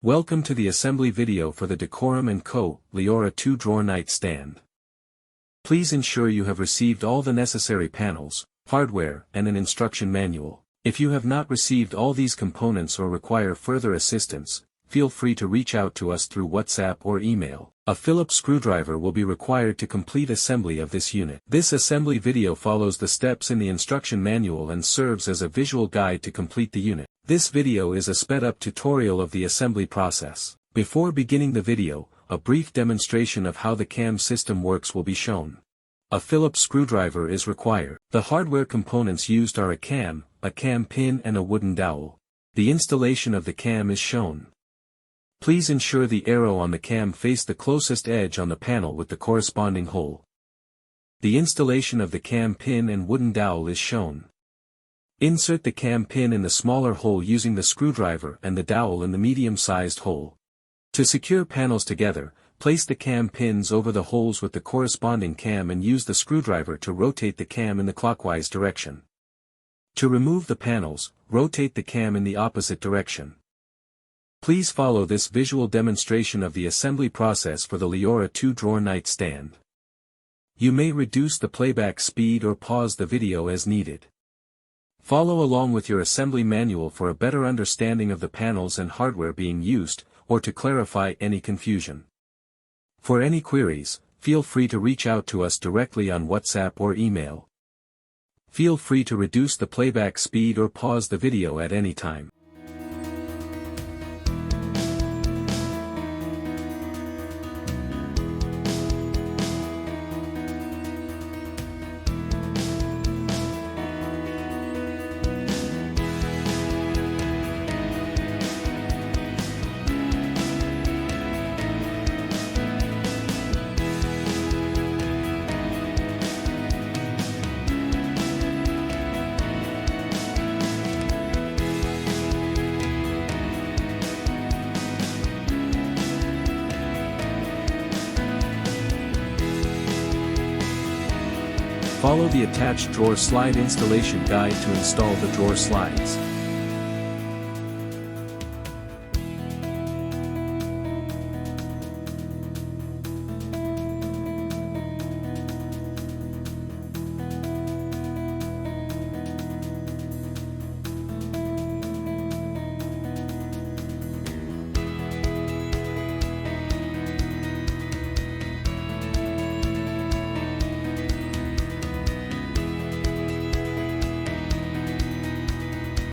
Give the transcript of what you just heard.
Welcome to the assembly video for the Decorum Co. Liora 2-drawer nightstand. Please ensure you have received all the necessary panels, hardware, and an instruction manual. If you have not received all these components or require further assistance, feel free to reach out to us through WhatsApp or email. A Phillips screwdriver will be required to complete assembly of this unit. This assembly video follows the steps in the instruction manual and serves as a visual guide to complete the unit. This video is a sped-up tutorial of the assembly process. Before beginning the video, a brief demonstration of how the cam system works will be shown. A Phillips screwdriver is required. The hardware components used are a cam pin and a wooden dowel. The installation of the cam is shown. Please ensure the arrow on the cam face the closest edge on the panel with the corresponding hole. The installation of the cam pin and wooden dowel is shown. Insert the cam pin in the smaller hole using the screwdriver and the dowel in the medium-sized hole. To secure panels together, place the cam pins over the holes with the corresponding cam and use the screwdriver to rotate the cam in the clockwise direction. To remove the panels, rotate the cam in the opposite direction. Please follow this visual demonstration of the assembly process for the Liora 2-drawer nightstand. You may reduce the playback speed or pause the video as needed. Follow along with your assembly manual for a better understanding of the panels and hardware being used, or to clarify any confusion. For any queries, feel free to reach out to us directly on WhatsApp or email. Feel free to reduce the playback speed or pause the video at any time. Follow the attached drawer slide installation guide to install the drawer slides.